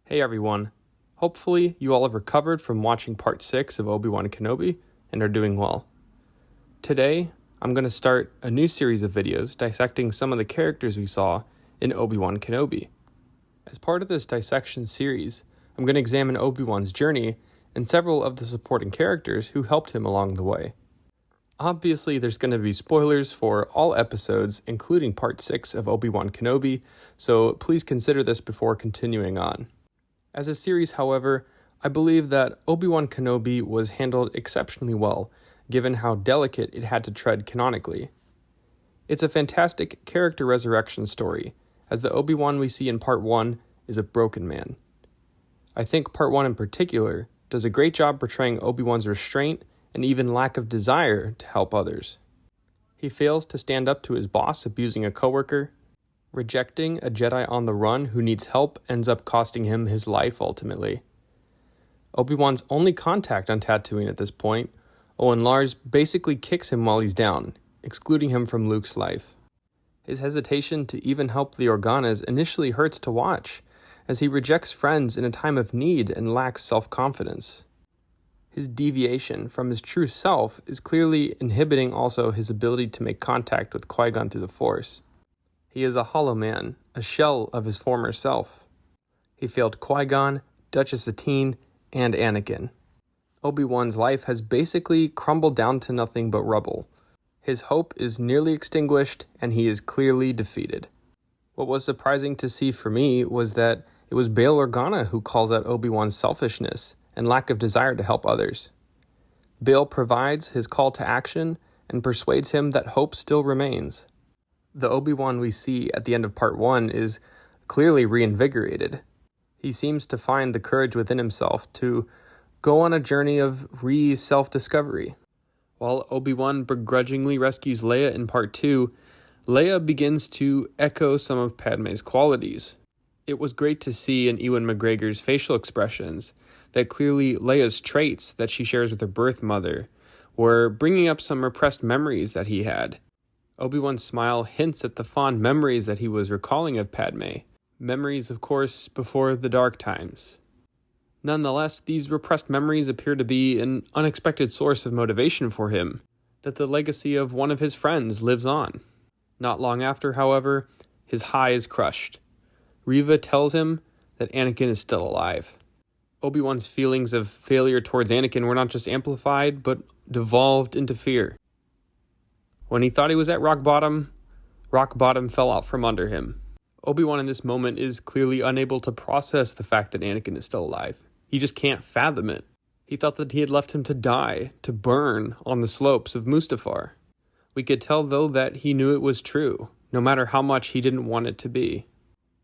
Hey everyone, hopefully you all have recovered from watching part 6 of Obi-Wan Kenobi and are doing well. Today, I'm going to start a new series of videos dissecting some of the characters we saw in Obi-Wan Kenobi. As part of this dissection series, I'm going to examine Obi-Wan's journey and several of the supporting characters who helped him along the way. Obviously, there's going to be spoilers for all episodes, including part 6 of Obi-Wan Kenobi, so please consider this before continuing on. As a series, however, I believe that Obi-Wan Kenobi was handled exceptionally well, given how delicate it had to tread canonically. It's a fantastic character resurrection story, as the Obi-Wan we see in Part 1 is a broken man. I think Part 1 in particular does a great job portraying Obi-Wan's restraint and even lack of desire to help others. He fails to stand up to his boss abusing a coworker. Rejecting a Jedi on the run who needs help ends up costing him his life ultimately. Obi-Wan's only contact on Tatooine at this point, Owen Lars basically kicks him while he's down, excluding him from Luke's life. His hesitation to even help the Organas initially hurts to watch, as he rejects friends in a time of need and lacks self-confidence. His deviation from his true self is clearly inhibiting also his ability to make contact with Qui-Gon through the Force. He is a hollow man, a shell of his former self. He failed Qui-Gon, Duchess Satine, and Anakin. Obi-Wan's life has basically crumbled down to nothing but rubble. His hope is nearly extinguished, and he is clearly defeated. What was surprising to see for me was that it was Bail Organa who calls out Obi-Wan's selfishness and lack of desire to help others. Bail provides his call to action and persuades him that hope still remains. The Obi-Wan we see at the end of Part 1 is clearly reinvigorated. He seems to find the courage within himself to go on a journey of self-discovery. While Obi-Wan begrudgingly rescues Leia in Part 2, Leia begins to echo some of Padme's qualities. It was great to see in Ewan McGregor's facial expressions that clearly Leia's traits that she shares with her birth mother were bringing up some repressed memories that he had. Obi-Wan's smile hints at the fond memories that he was recalling of Padme. Memories, of course, before the dark times. Nonetheless, these repressed memories appear to be an unexpected source of motivation for him, that the legacy of one of his friends lives on. Not long after, however, his high is crushed. Reva tells him that Anakin is still alive. Obi-Wan's feelings of failure towards Anakin were not just amplified, but devolved into fear. When he thought he was at rock bottom fell out from under him. Obi-Wan in this moment is clearly unable to process the fact that Anakin is still alive. He just can't fathom it. He thought that he had left him to die, to burn on the slopes of Mustafar. We could tell, though, that he knew it was true, no matter how much he didn't want it to be.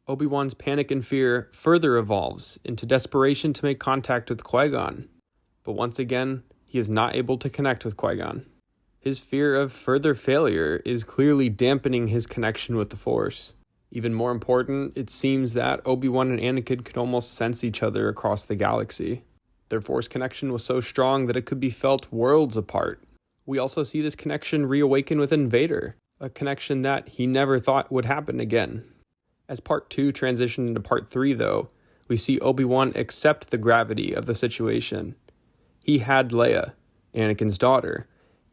Obi-Wan's panic and fear further evolves into desperation to make contact with Qui-Gon. But once again, he is not able to connect with Qui-Gon. His fear of further failure is clearly dampening his connection with the Force. Even more important, it seems that Obi-Wan and Anakin could almost sense each other across the galaxy. Their Force connection was so strong that it could be felt worlds apart. We also see this connection reawaken within Vader, a connection that he never thought would happen again. As Part 2 transitioned into Part 3, though, we see Obi-Wan accept the gravity of the situation. He had Leia, Anakin's daughter,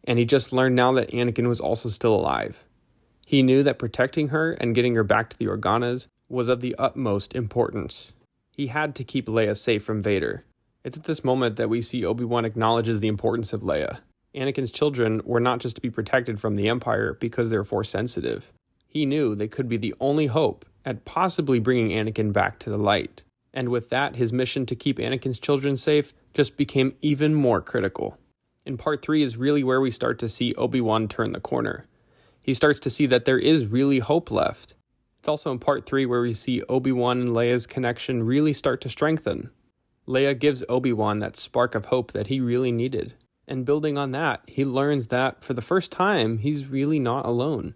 and he just learned now that Anakin was also still alive. He knew that protecting her and getting her back to the Organas was of the utmost importance. He had to keep Leia safe from Vader. It's at this moment that we see Obi-Wan acknowledges the importance of Leia. Anakin's children were not just to be protected from the Empire because they're Force sensitive. He knew they could be the only hope at possibly bringing Anakin back to the light. And with that, his mission to keep Anakin's children safe just became even more critical. In Part 3 is really where we start to see Obi-Wan turn the corner. He starts to see that there is really hope left. It's also in Part 3 where we see Obi-Wan and Leia's connection really start to strengthen. Leia gives Obi-Wan that spark of hope that he really needed. And building on that, he learns that for the first time, he's really not alone.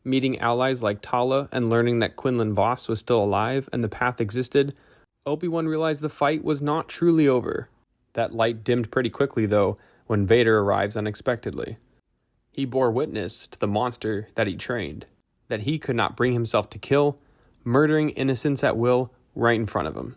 Meeting allies like Tala and learning that Quinlan Vos was still alive and the path existed, Obi-Wan realized the fight was not truly over. That light dimmed pretty quickly, though, when Vader arrives unexpectedly. He bore witness to the monster that he trained, that he could not bring himself to kill, murdering innocents at will right in front of him.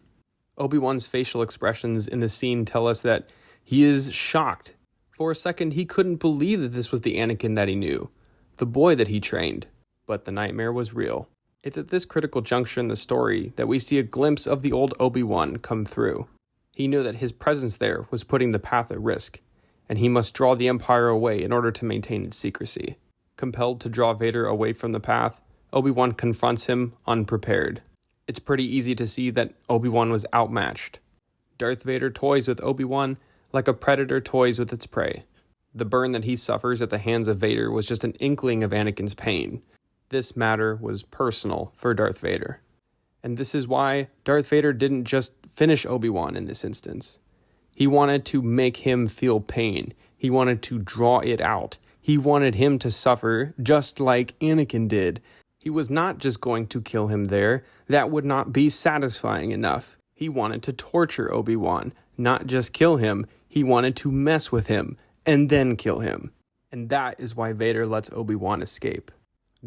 Obi-Wan's facial expressions in the scene tell us that he is shocked. For a second, he couldn't believe that this was the Anakin that he knew, the boy that he trained. But the nightmare was real. It's at this critical juncture in the story that we see a glimpse of the old Obi-Wan come through. He knew that his presence there was putting the path at risk, and he must draw the Empire away in order to maintain its secrecy. Compelled to draw Vader away from the path, Obi-Wan confronts him unprepared. It's pretty easy to see that Obi-Wan was outmatched. Darth Vader toys with Obi-Wan like a predator toys with its prey. The burn that he suffers at the hands of Vader was just an inkling of Anakin's pain. This matter was personal for Darth Vader. And this is why Darth Vader didn't just finish Obi-Wan in this instance. He wanted to make him feel pain. He wanted to draw it out. He wanted him to suffer just like Anakin did. He was not just going to kill him there. That would not be satisfying enough. He wanted to torture Obi-Wan, not just kill him. He wanted to mess with him and then kill him. And that is why Vader lets Obi-Wan escape.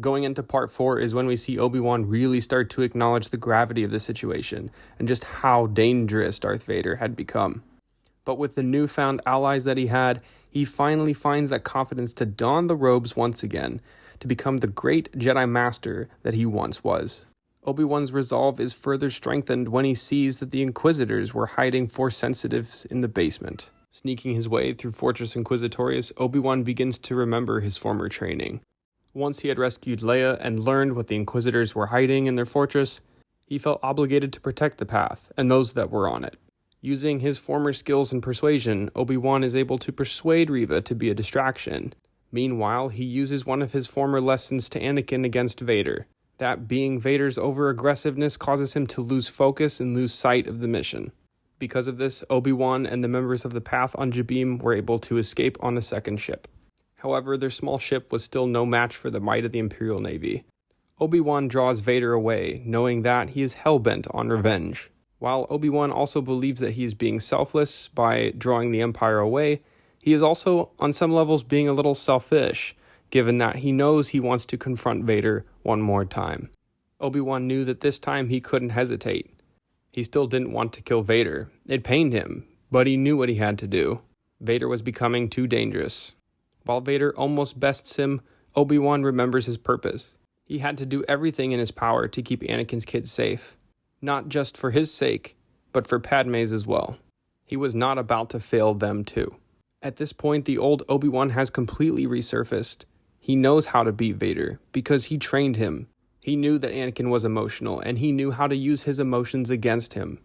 Going into part 4 is when we see Obi-Wan really start to acknowledge the gravity of the situation and just how dangerous Darth Vader had become. But with the newfound allies that he had, he finally finds that confidence to don the robes once again, to become the great Jedi Master that he once was. Obi-Wan's resolve is further strengthened when he sees that the Inquisitors were hiding Force sensitives in the basement. Sneaking his way through Fortress Inquisitorius, Obi-Wan begins to remember his former training. Once he had rescued Leia and learned what the Inquisitors were hiding in their fortress, he felt obligated to protect the path and those that were on it. Using his former skills in persuasion, Obi-Wan is able to persuade Reva to be a distraction. Meanwhile, he uses one of his former lessons to Anakin against Vader. That being Vader's over-aggressiveness causes him to lose focus and lose sight of the mission. Because of this, Obi-Wan and the members of the Path on Jabeam were able to escape on the second ship. However, their small ship was still no match for the might of the Imperial Navy. Obi-Wan draws Vader away, knowing that he is hell-bent on revenge. While Obi-Wan also believes that he is being selfless by drawing the Empire away, he is also, on some levels, being a little selfish, given that he knows he wants to confront Vader one more time. Obi-Wan knew that this time he couldn't hesitate. He still didn't want to kill Vader. It pained him, but he knew what he had to do. Vader was becoming too dangerous. While Vader almost bests him, Obi-Wan remembers his purpose. He had to do everything in his power to keep Anakin's kids safe. Not just for his sake, but for Padme's as well. He was not about to fail them too. At this point, the old Obi-Wan has completely resurfaced. He knows how to beat Vader because he trained him. He knew that Anakin was emotional, and he knew how to use his emotions against him.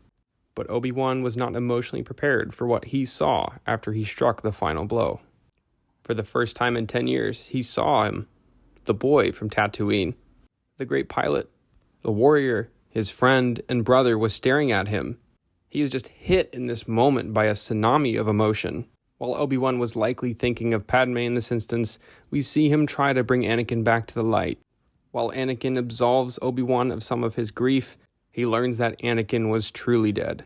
But Obi-Wan was not emotionally prepared for what he saw after he struck the final blow. For the first time in 10 years, he saw him, the boy from Tatooine. The great pilot, the warrior, his friend and brother was staring at him. He is just hit in this moment by a tsunami of emotion. While Obi-Wan was likely thinking of Padme in this instance, we see him try to bring Anakin back to the light. While Anakin absolves Obi-Wan of some of his grief, he learns that Anakin was truly dead.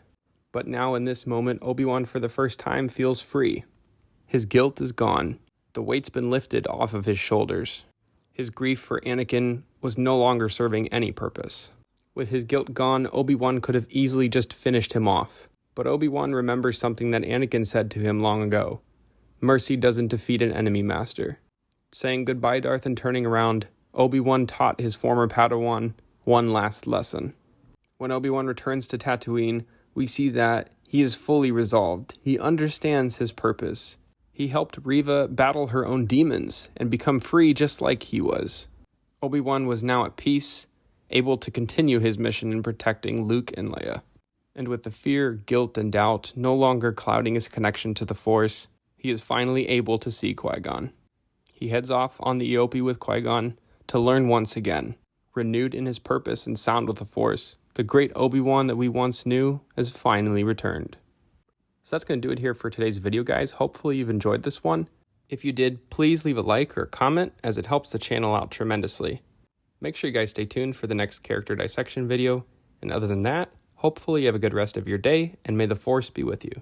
But now in this moment, Obi-Wan for the first time feels free. His guilt is gone. The weight's been lifted off of his shoulders. His grief for Anakin was no longer serving any purpose. With his guilt gone, Obi-Wan could have easily just finished him off. But Obi-Wan remembers something that Anakin said to him long ago. Mercy doesn't defeat an enemy, Master. Saying goodbye, Darth, and turning around, Obi-Wan taught his former Padawan one last lesson. When Obi-Wan returns to Tatooine, we see that he is fully resolved. He understands his purpose. He helped Reva battle her own demons and become free just like he was. Obi-Wan was now at peace, able to continue his mission in protecting Luke and Leia. And with the fear, guilt, and doubt no longer clouding his connection to the Force, he is finally able to see Qui-Gon. He heads off on the Eopie with Qui-Gon to learn once again. Renewed in his purpose and sound with the Force, the great Obi-Wan that we once knew has finally returned. So that's going to do it here for today's video, guys. Hopefully you've enjoyed this one. If you did, please leave a like or comment, as it helps the channel out tremendously. Make sure you guys stay tuned for the next character dissection video, and other than that, hopefully you have a good rest of your day, and may the Force be with you.